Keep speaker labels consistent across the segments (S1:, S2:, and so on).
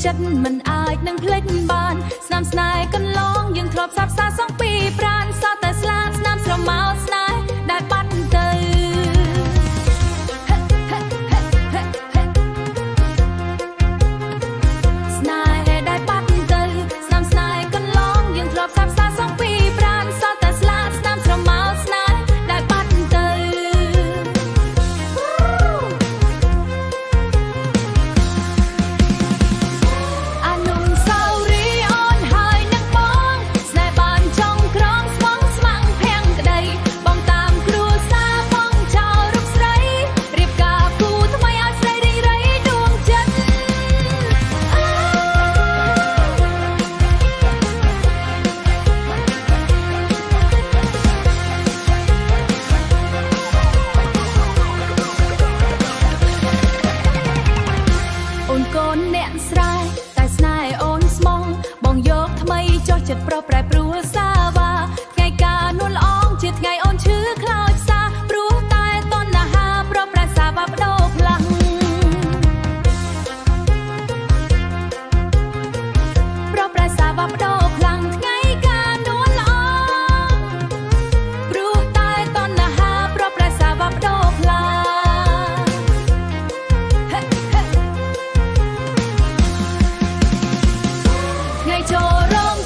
S1: ចិត្តមិនអាចនឹងភ្លេចបានស្នាមស្នេហ៍កន្លងយើងធ្លាប់សាបសាសងពីប្រាណសតតែស្លាប់ស្នាមស្រមោលស្នេហ៍ដែលបាត់ទៅស្នេហ៍ដែលបាត់ទៅស្នាមស្នេហ៍កន្លងយើងធ្លាប់សាបសាសងពីប្រាណសតតែស្លាប់ស្នាមស្រមោលស្នេហ៍ដែលបាត់ទៅចិត្តប្រប្រែព្រោះសាវ៉ាថ្ងៃកាលនួនល្អងជាថ្ងៃអូនឈឺខ្លោចសាព្រោះតែតណ្ហាប្រប្រែសាវ៉ាបដូរខ្លាំងប្រប្រែសាវ៉ាបដូរខ្លាំងថ្ងៃកាលនួនល្អងព្រោះតែតណ្ហាប្រប្រែសាវ៉ាបដូរខ្លាំងថ្ងៃចូលរំ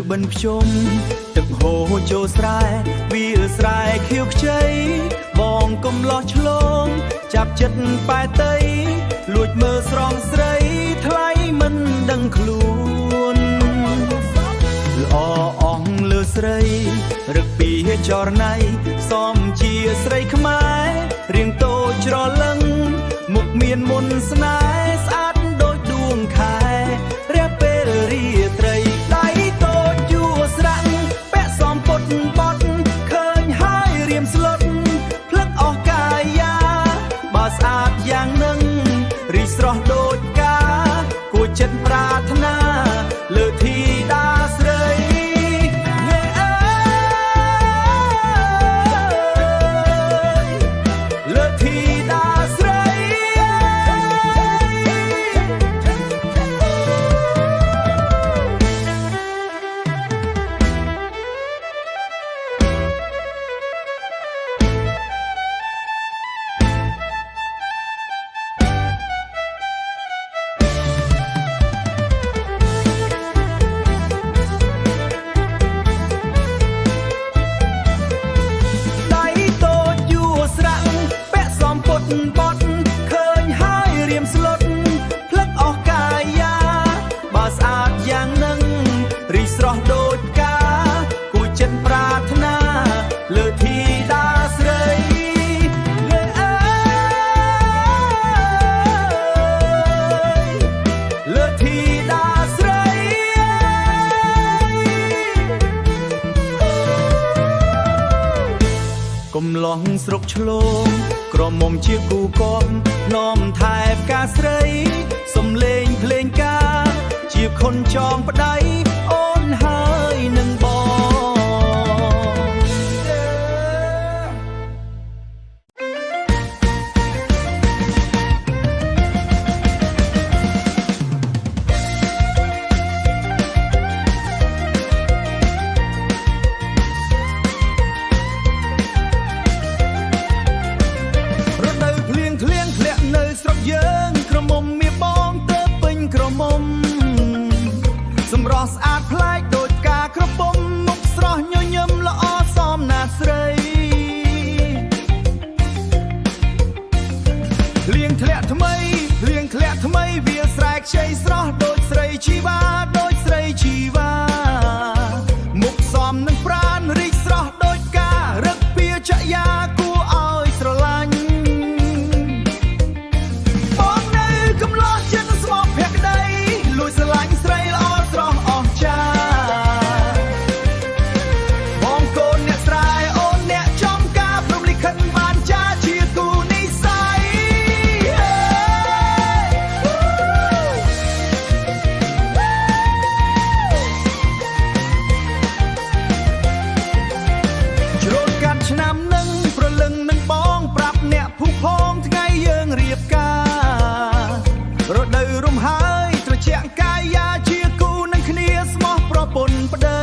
S1: បិណ្ឌភ្ជុំទឹកហូរចូលស្រែវាស្រែខៀវខ្ចីបងកុំលោះឆ្លងចាប់ចិត្តប៉ែតៃលួចមើលស្រងស្រីថ្លៃមិនដឹងខ្លួនល្អអងលើស្រីរឹកពីចរណៃសមជាស្រីខ្មែររៀងតូចច្រឡឹងមុខមានមុនស្នេហ៍ស្អាតដូចដួងខែរះពេលរាត្រីបត់ឃើញហើយរៀមស្លុតផ្លឹកអស់កាយាបើស្អាតយ៉ាងនឹងរីស្រស់ដូចកាគួរចិត្តប្រាថ្នាលើធីតាស្រីលើធីតាស្រីបត់ឃើញហើយរៀមស្លុតផ្លឹកអស់កាយាបើស្អាតយ៉ាងនឹងរីស្រស់ដូចកាគួរចិត្តប្រាថ្នាលើធីតាស្រីលើអើយលើធីតាស្រីកុំឡងស្រុកឆ្លងក្រមុំជាគូកបនាំថែផ្កាស្រីសំលេងភ្លេងការជាខុនចងប្តីអូនហើយនឹងបង
S2: ។
S1: ខ្ចីស្រស់ដូចស្រីជីវ៉ាដូចស្រីជីវ៉ាមុខសមនឹងប្រានរីកស្រស់ដូចការរឹកពីចយាគួរឲ្យស្រឡាញ់បងនៅកំឡោះចិត្តស្មោកភក្តីលួចស្រឡាញ់ស្រីល្អស្រស់អស្ចារ្យបងកូនអ្នកស្រែអូនអ្នកចំការព្រមលិខិតបានចាជាគូនិស្ស័យជ្រូតកាត់ឆ្នាំនឹងប្រលឹងនឹងបងប្រាប់អ្នកភូផងថ្ងៃយើងរៀបការរដូវរំហើយត្រជាក់កាយាជាគូនឹងគ្នាស្មោះប្រពន្ធប្តី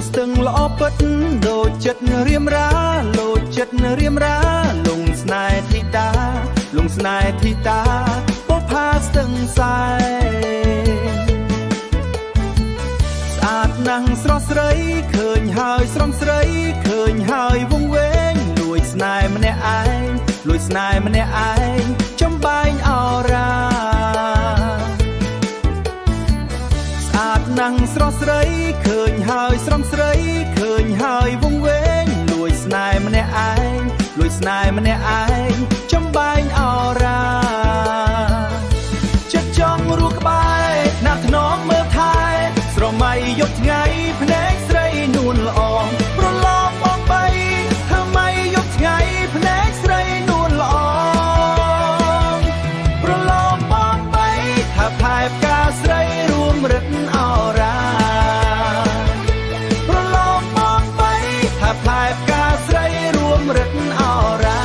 S1: ស្ទឹងល្អពិតដូចចិត្តរៀមរាលោកចិត្តរៀមរាលងស្នេហ៍ធីតាលងស្នេហ៍ធីតាពុកផាស្ទឹងសែស្អាតណាស់ស្រស់ស្រីឃើញហើយស្រងស្រីឃើញហើយវង្វេងលួចស្នេហ៍ម្នាក់ឯងលួចស្នេហ៍ម្នាក់ឯងចំបែងអរាស្អាតណាស់ស្រស់ស្រីឃើញហើយស្រងស្រីឃើញហើយវង្វេងលួចស្នេហ៍ម្នាក់ឯងលួចស្នេហ៍ម្នាក់ឯងចំបែងអរាចិត្តចង់រੂក្បែរណាស់ថ្នមមើលថែស្រមៃយប់ថ្ងៃភ្នែកស្រីនួនល្អប្រឡំបងបីធ្វើម៉ៃយប់ថ្ងៃភ្នែកស្រីនួនល្អប្រឡំបងបីថាផែផ្កាស្រីរួមរិទ្ធអរាផ្លែផ្កាស្រីរួមរិទ្ធអរា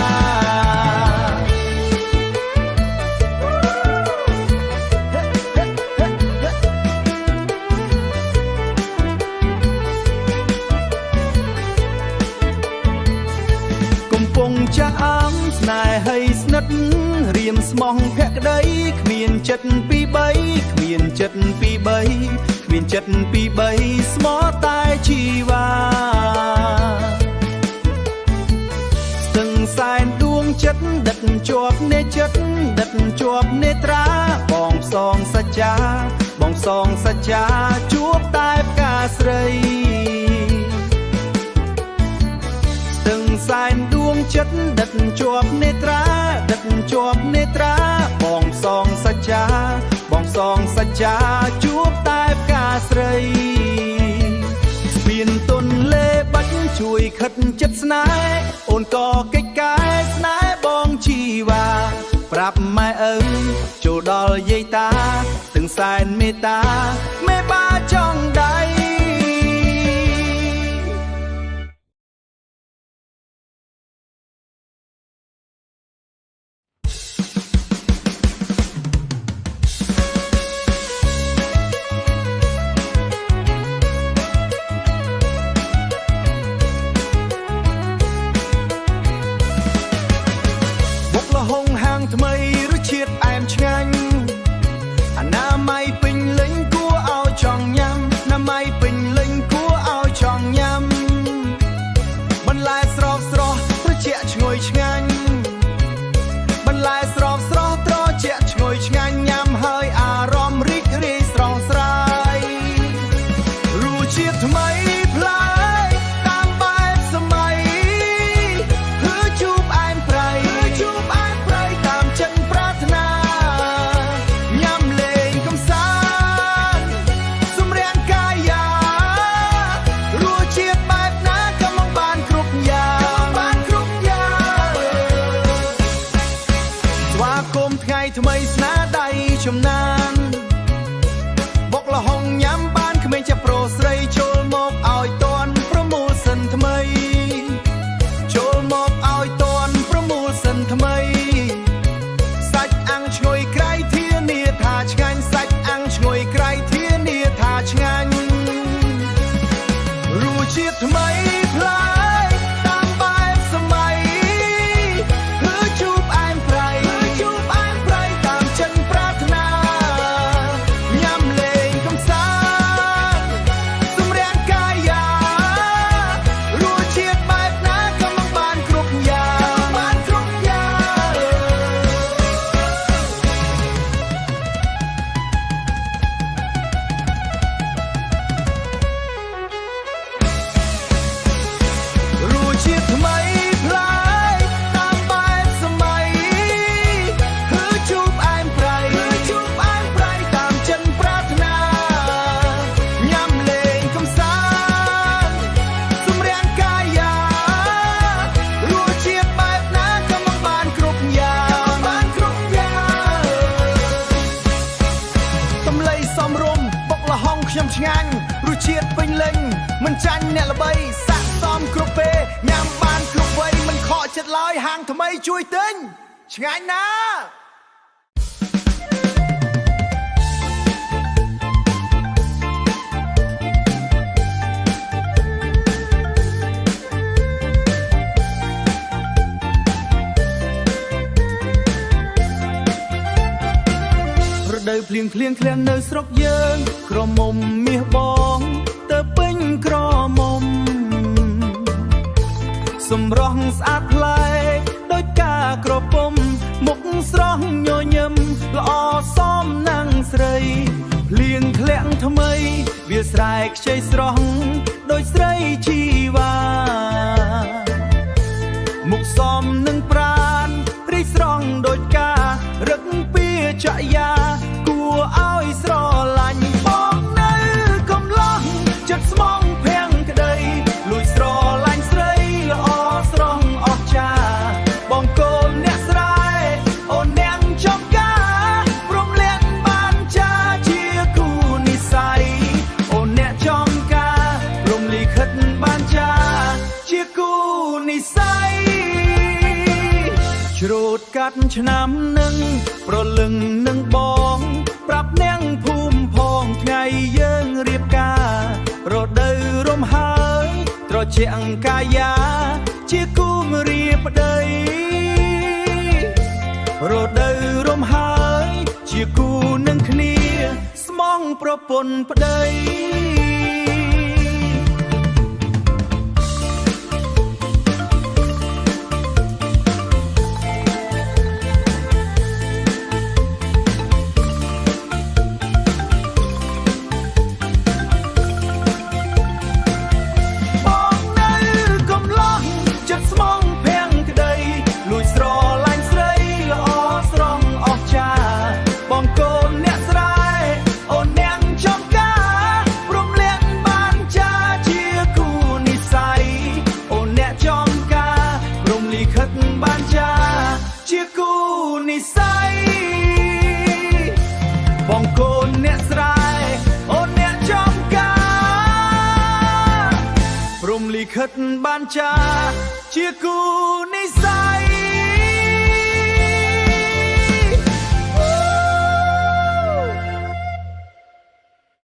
S1: កំពុងចាស់អងស្នេហ៍ហើយស្និទ្ធរៀមស្មោះភក្តីគ្មានចិត្តពីបីគ្មានចិត្តពីបីគ្មានចិត្តពីបីស្មោះតែជីវ៉ាស្ទឹងសែនដួងចិត្តដិតជាប់នេចិត្តដិតជាប់នេត្រាបងផ្សងសច្ចាបងផ្សងសច្ចាជួបតែផ្កាស្រីស្ទឹងសែនដួងចិត្តដិតជាប់នេត្រាដិតជាប់នេត្រាបងផ្សងសច្ចាបងផ្សងសច្ចាជួបតែផ្កាស្រីស្ពានទុនលេបាច់ជួយខិតចិត្តស្នេហ៍អូនក៏កិច្ចការស្នេហ៍បងជីវ៉ាប្រាប់ម៉ែឪចូលដល់យាយតាទាំងសែនមេត្តាមេបាចង់ដៃ ថ្មីរសជាតិអែមឆ្ងាញ់អនាម័យពេញលេញគួរ ថ្មីស្នាដៃចំណានបុកលហុងញ៉ាំបានក្មេងចាប់ប្រុសស្រីចូលមកឲ្យតន់ប្រមូលសិនថ្មីចូលមកឲ្យតន់ប្រមូលសិនថ្មីសាច់អាំងឈ្ងុយក្រៃធានាថាឆ្ងាញ់សាច់អាំងឈ្ងុយក្រៃធានាថាឆ្ងាញ់រសជាតិថ្មីប្លែកតាមបែបសម័យគឺជូបអែមប្រៃតាមចិនប្រាថ្នាញ៉ាំលេងកំសាន្តសម្រាកកាយារសជាតិបែបណាក៏មិនបានគ្រប់យ៉ាងរសជាតិថ្មីប្លែកតាមបែបសម័យគឺជូបអែមប្រៃតាមចិនប្រាថ្នាញ៉ាំលេងកំសាន្តសម្រាកកាយារសជាតិបែបណាក៏មិនបានគ្រប់យ៉ាងតម្លៃសមរម្យបុកល្ហុងខ្ញុំឆ្ងាញ់រសជាតិពេញលេញមិនចាញ់អ្នកល្បីស័ក្តិសមគ្រប់ពេលញ៉ាំបានគ្រប់វ័យមិនខកចិត្តឡើយហាងថ្មីជួយទិញឆ្ងាញ់ណាស់រដូវភ្លៀងឃ្លៀងឃ្លាននៅស្រុកយើងក្រមុំមាសបងទៅពេញក្រមុំសម្រស់ស្អាតប្លែកដូចការក្រពុំមុខស្រស់ញញឹមល្អសមនឹងស្រីភ្លៀងធ្លាក់ថ្មីវាស្រែកខ្ចីស្រស់ដូចស្រីជីវ៉ាមុខសមនឹងប្រានរីកស្រស់ដូចការរឹកពីចយាគួរឲ្យស្រឡាញ់បងនៅកំឡោះចិត្តស្មងភាំងក្ដីលួចស្រឡាញ់ស្រីល្អស្រស់អស្ចារ្យបងកូនអ្នកស្រែអូនអ្នកចំការព្រមលៀនបានចាជាគូនិស័យអូនអ្នកចំការព្រមលិខិតបានចាជាគូនិស័យច្រូតកាត់ឆ្នាំនឹងប្រលឹងនឹងបងប្រាប់នាងភូមិផងថ្ងៃយើងរៀបការរដូវរំហើយត្រជាក់កាយាជាគូមរៀបប្តីរដូវរំហើយជាគូនឹងគ្នាស្មងប្រពន្ធប្តីបងកូនអ្នកស្រែអូនអ្នកចំការព្រមលិខិតបានចាជាគូនិស័យ